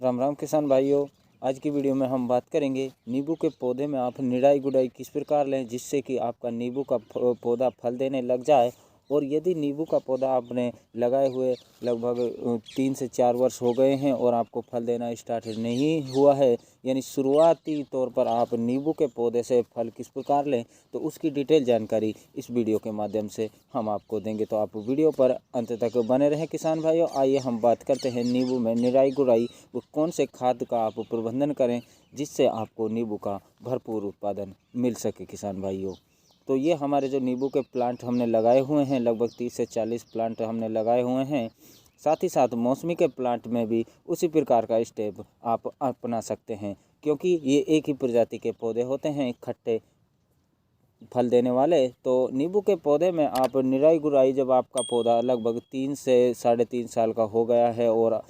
राम राम किसान भाइयों। आज की वीडियो में हम बात करेंगे नींबू के पौधे में आप निराई गुड़ाई किस प्रकार लें जिससे कि आपका नींबू का पौधा फल देने लग जाए। और यदि नींबू का पौधा आपने लगाए हुए लगभग 3 से 4 वर्ष हो गए हैं और आपको फल देना स्टार्ट नहीं हुआ है, यानी शुरुआती तौर पर आप नींबू के पौधे से फल किस प्रकार लें, तो उसकी डिटेल जानकारी इस वीडियो के माध्यम से हम आपको देंगे। तो आप वीडियो पर अंत तक बने रहें किसान भाइयों। आइए हम बात करते हैं नींबू में निराई गुड़ाई वो कौन से खाद का आप प्रबंधन करें जिससे आपको नींबू का भरपूर उत्पादन मिल सके किसान भाइयों। तो ये हमारे जो नींबू के प्लांट हमने लगाए हुए हैं, लगभग 30 से 40 प्लांट हमने लगाए हुए हैं। साथ ही साथ मौसमी के प्लांट में भी उसी प्रकार का स्टेप आप अपना सकते हैं, क्योंकि ये एक ही प्रजाति के पौधे होते हैं, खट्टे फल देने वाले। तो नींबू के पौधे में आप निराई गुड़ाई, जब आपका पौधा लगभग 3 से 3.5 साल का हो गया है और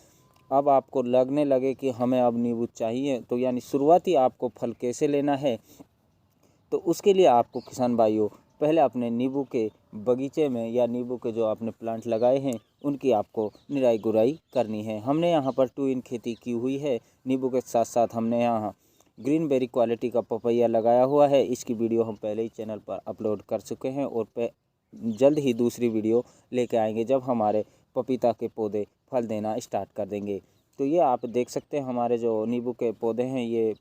अब आपको लगने लगे कि हमें अब नींबू चाहिए, तो यानी शुरुआती आपको फल कैसे लेना है, तो उसके लिए आपको किसान भाइयों पहले अपने नींबू के बगीचे में या नींबू के जो आपने प्लांट लगाए हैं उनकी आपको निराई गुड़ाई करनी है। हमने यहाँ पर 2 इन खेती की हुई है। नींबू के साथ साथ हमने यहाँ ग्रीन बेरी क्वालिटी का पपैया लगाया हुआ है। इसकी वीडियो हम पहले ही चैनल पर अपलोड कर चुके हैं और जल्द ही दूसरी वीडियो लेके आएंगे जब हमारे पपीता के पौधे फल देना स्टार्ट कर देंगे। तो ये आप देख सकते हैं हमारे जो नींबू के पौधे हैं ये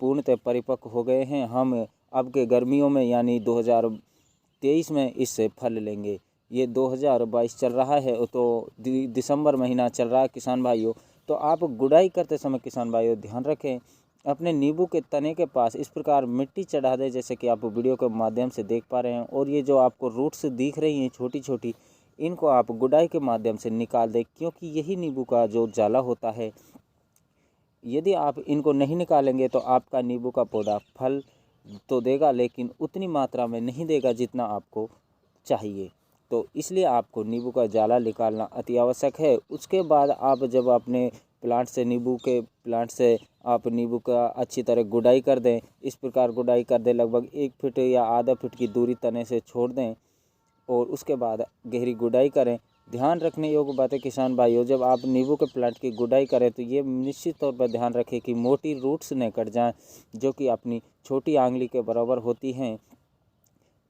पूर्णतः परिपक्व हो गए हैं। हम अब के गर्मियों में यानी 2023 में इससे फल लेंगे। ये 2022 चल रहा है तो दिसंबर महीना चल रहा है किसान भाइयों। तो आप गुड़ाई करते समय किसान भाइयों ध्यान रखें, अपने नींबू के तने के पास इस प्रकार मिट्टी चढ़ा दें जैसे कि आप वीडियो के माध्यम से देख पा रहे हैं। और ये जो आपको रूट्स दिख रही हैं छोटी छोटी, इनको आप गुड़ाई के माध्यम से निकाल दें, क्योंकि यही नींबू का जो जाला होता है। यदि आप इनको नहीं निकालेंगे तो आपका नींबू का पौधा फल तो देगा लेकिन उतनी मात्रा में नहीं देगा जितना आपको चाहिए। तो इसलिए आपको नींबू का जाला निकालना अति आवश्यक है। उसके बाद आप जब अपने नींबू के प्लांट से आप नींबू का अच्छी तरह गुड़ाई कर दें, इस प्रकार गुड़ाई कर दें, लगभग 1 फीट या आधा फीट की दूरी तने से छोड़ दें और उसके बाद गहरी गुड़ाई करें। ध्यान रखने योग्य बात है किसान भाइयों, जब आप नींबू के प्लांट की गुड़ाई करें तो ये निश्चित तौर पर ध्यान रखें कि मोटी रूट्स न कट जाएं, जो कि अपनी छोटी आंगली के बराबर होती हैं।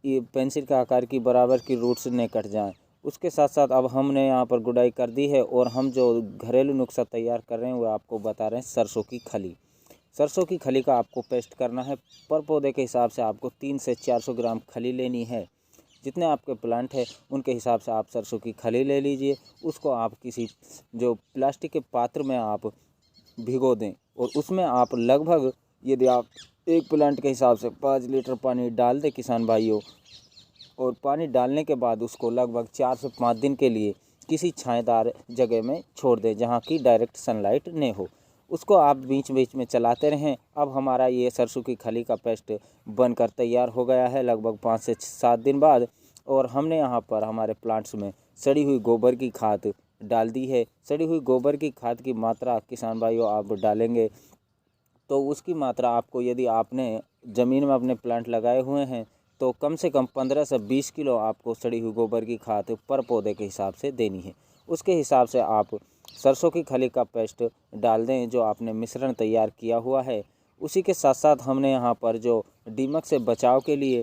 ये पेंसिल के आकार की बराबर की रूट्स न कट जाएं। उसके साथ साथ अब हमने यहाँ पर गुड़ाई कर दी है और हम जो घरेलू नुस्खा तैयार कर रहे हैं वो आपको बता रहे हैं। सरसों की खली, सरसों की खली का आपको पेस्ट करना है। पर पौधे के हिसाब से आपको 300 से 400 ग्राम खली लेनी है। जितने आपके प्लांट है उनके हिसाब से आप सरसों की खली ले लीजिए। उसको आप किसी जो प्लास्टिक के पात्र में आप भिगो दें और उसमें आप लगभग, यदि आप एक प्लांट के हिसाब से 5 लीटर पानी डाल दें किसान भाइयों, और पानी डालने के बाद उसको लगभग 4 से 5 दिन के लिए किसी छायादार जगह में छोड़ दें जहाँ की डायरेक्ट सनलाइट नहीं हो। उसको आप बीच बीच में चलाते रहें। अब हमारा ये सरसों की खली का पेस्ट बनकर तैयार हो गया है लगभग 5 से 7 दिन बाद। और हमने यहाँ पर हमारे प्लांट्स में सड़ी हुई गोबर की खाद डाल दी है। सड़ी हुई गोबर की खाद की मात्रा किसान भाइयों आप डालेंगे तो उसकी मात्रा आपको, यदि आपने ज़मीन में अपने प्लांट लगाए हुए हैं तो कम से कम 15 से 20 किलो आपको सड़ी हुई गोबर की खाद पर पौधे के हिसाब से देनी है। उसके हिसाब से आप सरसों की खली का पेस्ट डाल दें जो आपने मिश्रण तैयार किया हुआ है। उसी के साथ साथ हमने यहाँ पर जो दीमक से बचाव के लिए,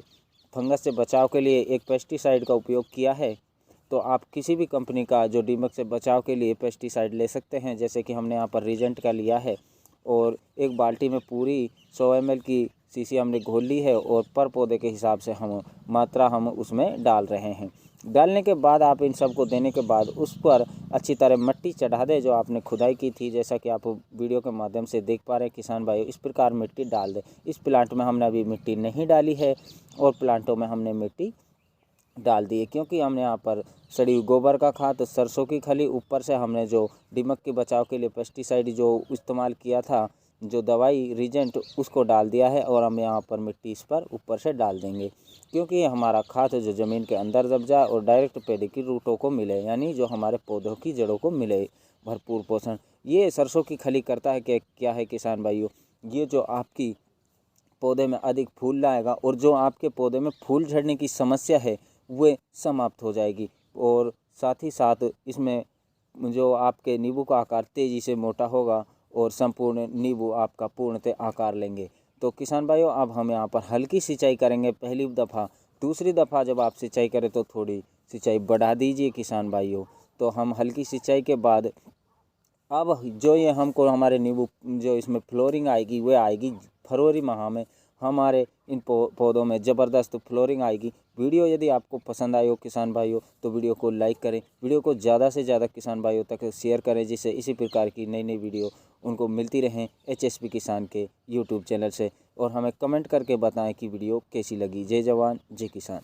फंगस से बचाव के लिए एक पेस्टिसाइड का उपयोग किया है। तो आप किसी भी कंपनी का जो दीमक से बचाव के लिए पेस्टिसाइड ले सकते हैं, जैसे कि हमने यहाँ पर रीजेंट का लिया है और एक बाल्टी में पूरी 100 ml की शीशी हमने घोल ली है और पर पौधे के हिसाब से हम उसमें डाल रहे हैं। डालने के बाद आप इन सबको देने के बाद उस पर अच्छी तरह मिट्टी चढ़ा दें जो आपने खुदाई की थी, जैसा कि आप वीडियो के माध्यम से देख पा रहे हैं किसान भाई। इस प्रकार मिट्टी डाल दें। इस प्लांट में हमने अभी मिट्टी नहीं डाली है और प्लांटों में हमने मिट्टी डाल दिए, क्योंकि हमने यहाँ पर सड़ी हुई गोबर का खाद, सरसों की खली, ऊपर से हमने जो दीमक के बचाव के लिए पेस्टिसाइड जो इस्तेमाल किया था, जो दवाई रीजेंट, उसको डाल दिया है। और हम यहाँ पर मिट्टी इस पर ऊपर से डाल देंगे, क्योंकि हमारा खाद जो ज़मीन के अंदर दब जाए और डायरेक्ट पेड़ की रूटों को मिले, यानी जो हमारे पौधों की जड़ों को मिले भरपूर पोषण। ये सरसों की खली करता है कि क्या है किसान भाइयों, ये जो आपकी पौधे में अधिक फूल लाएगा और जो आपके पौधे में फूल झड़ने की समस्या है वो समाप्त हो जाएगी। और साथ ही साथ इसमें जो आपके नींबू का आकार तेज़ी से मोटा होगा और संपूर्ण नींबू आपका पूर्णतः आकार लेंगे। तो किसान भाइयों, अब हम यहाँ पर हल्की सिंचाई करेंगे पहली दफ़ा। दूसरी दफ़ा जब आप सिंचाई करें तो थोड़ी सिंचाई बढ़ा दीजिए किसान भाइयों। तो हम हल्की सिंचाई के बाद अब जो ये हमको हमारे नींबू जो इसमें फ्लोरिंग आएगी वह आएगी फरवरी माह में। हमारे इन पौधों में ज़बरदस्त फ्लोरिंग आएगी। वीडियो यदि आपको पसंद आए हो किसान भाइयों तो वीडियो को लाइक करें, वीडियो को ज़्यादा से ज़्यादा किसान भाइयों तक शेयर करें, जिससे इसी प्रकार की नई नई वीडियो उनको मिलती रहें HSP किसान के यूट्यूब चैनल से। और हमें कमेंट करके बताएं कि वीडियो कैसी लगी। जय जवान जय किसान।